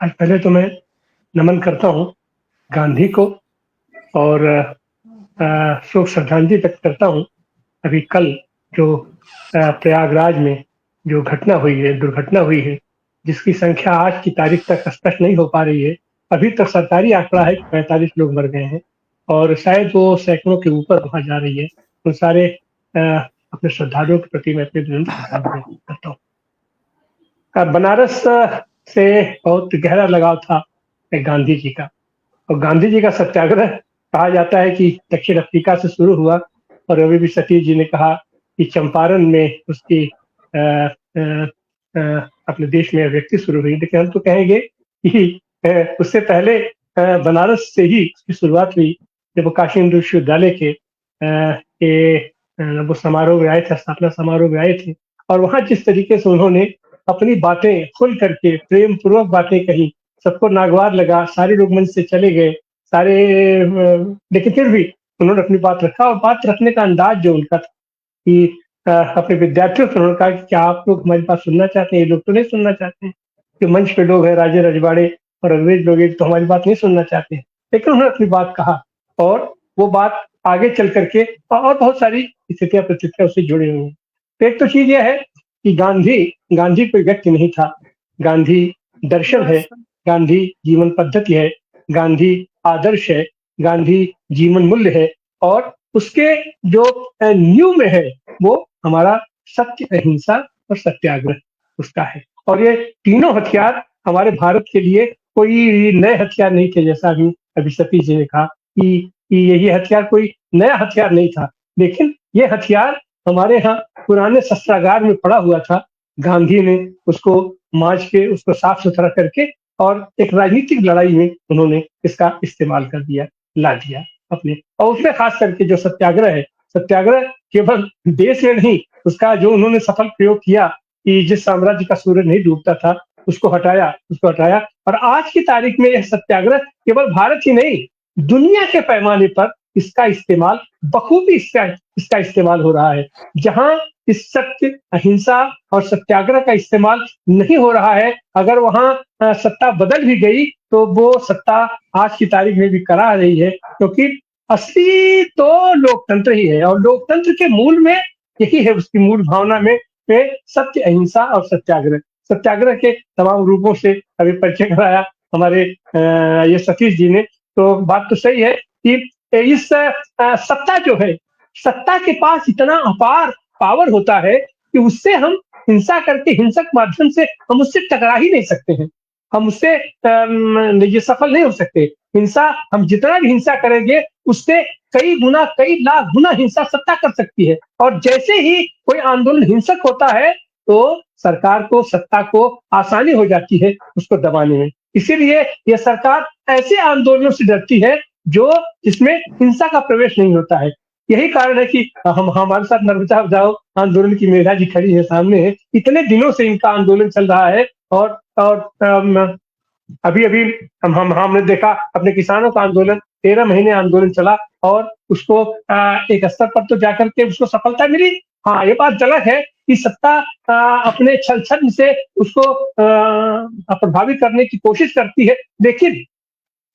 आज पहले तो मैं नमन करता हूँ गांधी को और शोक श्रद्धांजलि व्यक्त करता हूँ। अभी कल जो प्रयागराज में जो घटना हुई है, दुर्घटना हुई है, जिसकी संख्या आज की तारीख तक स्पष्ट नहीं हो पा रही है। अभी तक सरकारी आंकड़ा है कि 45 लोग मर गए हैं और शायद वो सैकड़ों के ऊपर वहां जा रही है। उन सारे अपने श्रद्धालुओं के प्रति मैं अपने विनम्र श्रद्धांजलि करता हूँ। बनारस से बहुत गहरा लगाव था गांधी जी का, और गांधी जी का सत्याग्रह कहा जाता है कि दक्षिण अफ्रीका से शुरू हुआ। और अभी भी सतीश जी ने कहा कि चंपारण में उसकी अ, अ, अ, अपने देश में अभिव्यक्ति शुरू हुई, लेकिन हम तो कहेंगे कि उससे पहले बनारस से ही उसकी शुरुआत हुई। जब वो काशी हिंदू विश्वविद्यालय वो समारोह में आए थे, स्थापना समारोह में आए थे, और वहां जिस तरीके से उन्होंने अपनी बातें खुल करके प्रेम पूर्वक बातें कही, सबको नागवार लगा, सारे लोग मंच से चले गए, सारे लेकिन फिर भी उन्होंने अपनी बात रखा। और बात रखने का अंदाज जो उनका था कि अपने विद्यार्थियों से उन्होंने कहा कि क्या आप लोग हमारी बात सुनना चाहते हैं? ये लोग तो नहीं सुनना चाहते हैं, जो मंच पे लोग हैं, राजे रजवाड़े और अंग्रेज लोग तो हमारी बात नहीं सुनना चाहते हैं। लेकिन उन्होंने अपनी बात कहा और वो बात आगे चल करके और बहुत सारी स्थितियां प्रतिष्ठियां उससे जुड़ी हुई हैं। तो एक तो चीज यह है कि गांधी गांधी कोई व्यक्ति नहीं था, गांधी दर्शन है, गांधी जीवन पद्धति है, गांधी आदर्श है, गांधी जीवन मूल्य है। और उसके जो न्यू में है वो हमारा सत्य, अहिंसा और सत्याग्रह उसका है। और ये तीनों हथियार हमारे भारत के लिए कोई नए हथियार नहीं थे, जैसा अभी अभी सतीश जी ने कहा कि ये हथियार कोई नया हथियार नहीं था, लेकिन ये हथियार हमारे यहाँ पुराने शस्त्रागार में पड़ा हुआ था। गांधी ने उसको मांझ के, उसको साफ सुथरा करके और एक राजनीतिक लड़ाई में उन्होंने इसका इस्तेमाल कर दिया, ला दिया अपने। और उसमें खास करके जो सत्याग्रह है, सत्याग्रह केवल देश में नहीं, उसका जो उन्होंने सफल प्रयोग किया कि जिस साम्राज्य का सूरज नहीं डूबता था उसको हटाया। और आज की तारीख में यह सत्याग्रह केवल भारत ही नहीं, दुनिया के पैमाने पर इसका इस्तेमाल बखूबी इसका इस्तेमाल हो रहा है। जहां इस सत्य, अहिंसा और सत्याग्रह का इस्तेमाल नहीं हो रहा है, अगर वहां सत्ता बदल भी गई तो वो सत्ता आज की तारीख में भी करा रही है, क्योंकि असली तो लोकतंत्र ही है। और लोकतंत्र के मूल में यही है, उसकी मूल भावना में सत्य, अहिंसा और सत्याग्रह। सत्याग्रह के तमाम रूपों से अभी परिचय कराया हमारे ये सतीश जी ने। तो बात तो सही है कि इस सत्ता जो है, सत्ता के पास इतना अपार पावर होता है कि उससे हम हिंसा करके, हिंसक माध्यम से हम उससे टकरा ही नहीं सकते हैं, हम उससे ये सफल नहीं हो सकते। हिंसा, हम जितना भी हिंसा करेंगे उससे कई गुना, कई लाख गुना हिंसा सत्ता कर सकती है। और जैसे ही कोई आंदोलन हिंसक होता है तो सरकार को, सत्ता को आसानी हो जाती है उसको दबाने में। इसीलिए यह सरकार ऐसे आंदोलनों से डरती है जो जिसमें हिंसा का प्रवेश नहीं होता है। यही कारण है कि हम हमारे साथ नर्मदा बचाओ आंदोलन की मेधा जी खड़ी है सामने है, इतने दिनों से इनका आंदोलन चल रहा है। और अभी अभी हमने देखा अपने किसानों का आंदोलन, 13 महीने आंदोलन चला और उसको एक स्तर पर तो जाकर के उसको सफलता मिली। हाँ, ये बात गलत है कि सत्ता अपने छल छद्म से उसको प्रभावित करने की कोशिश करती है, लेकिन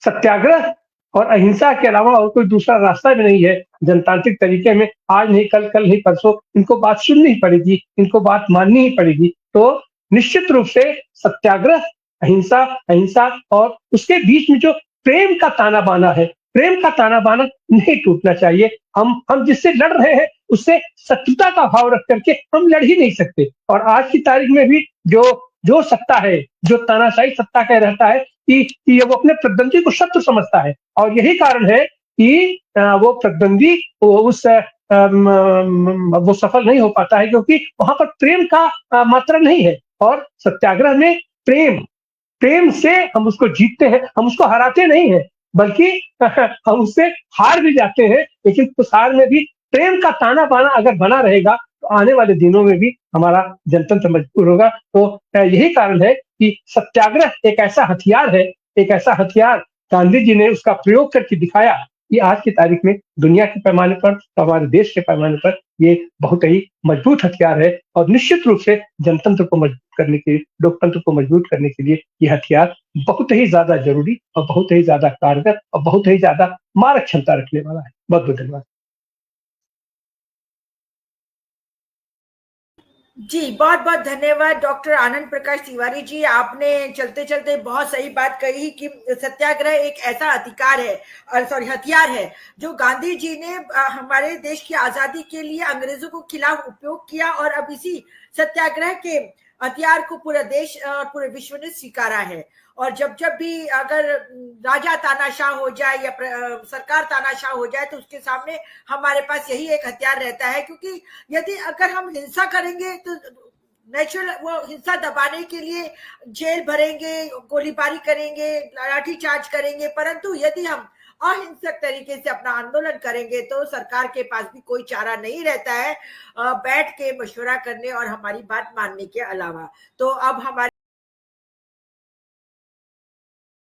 सत्याग्रह और अहिंसा के अलावा और कोई दूसरा रास्ता भी नहीं है। जनतांत्रिक तरीके में आज नहीं कल, कल नहीं परसों इनको बात सुननी ही पड़ेगी, इनको बात माननी ही पड़ेगी। तो निश्चित रूप से सत्याग्रह, अहिंसा, अहिंसा और उसके बीच में जो प्रेम का ताना बाना है, प्रेम का ताना बाना नहीं टूटना चाहिए। हम जिससे लड़ रहे हैं उससे शत्रुता का भाव रख करके हम लड़ ही नहीं सकते। और आज की तारीख में भी जो जो सत्ता है, जो तानाशाही सत्ता का रहता है कि वो अपने प्रतिद्वंदी को शत्रु समझता है, और यही कारण है कि वो प्रतिद्वंदी वो सफल नहीं हो पाता है, क्योंकि वहां पर प्रेम का मात्रा नहीं है। और सत्याग्रह में प्रेम, प्रेम से हम उसको जीतते हैं, हम उसको हराते नहीं हैं, बल्कि हम उससे हार भी जाते हैं। लेकिन उस हार में भी प्रेम का ताना बाना अगर बना रहेगा तो आने वाले दिनों में भी हमारा जनतंत्र मजबूत होगा। तो यही कारण है कि सत्याग्रह एक ऐसा हथियार है, एक ऐसा हथियार गांधी जी ने उसका प्रयोग करके दिखाया कि आज की तारीख में दुनिया के पैमाने पर, तो हमारे देश के पैमाने पर ये बहुत ही मजबूत हथियार है। और निश्चित रूप से जनतंत्र को मजबूत करने के लिए, लोकतंत्र को मजबूत करने के लिए ये हथियार बहुत ही ज़्यादा ज़रूरी और बहुत ही ज़्यादा कारगर और बहुत ही ज़्यादा मारक क्षमता रखने वाला है। बहुत-बहुत धन्यवाद। जी, बहुत-बहुत धन्यवाद डॉक्टर आनंद प्रकाश तिवारी जी। आपने चलते-चलते बहुत सही बात कही कि सत्याग्रह एक ऐसा अधिकार है, सॉरी हथियार है, जो गांधी जी ने हमारे देश की आज़ादी के लिए अंग्रेज़ों को खिलाफ उपयोग किया और अब इसी सत्याग्रह के हथियार को पूरा देश और पूरे विश्व ने स्वीकारा है। और जब-जब भी अगर राजा तानाशाह हो जाए या सरकार तानाशाह हो जाए, तो उसके सामने हमारे पास यही एक हथियार रहता है, क्योंकि यदि अगर हम हिंसा करेंगे तो नेचुरल वो हिंसा दबाने के लिए जेल भरेंगे, गोलीबारी करेंगे, लाठी चार्ज करेंगे, परंतु यदि हम अहिंसक तरीके से अपना आंदोलन करेंगे तो सरकार के पास भी कोई चारा नहीं रहता है बैठ के मशवरा करने और हमारी बात मानने के अलावा। तो अब हमारे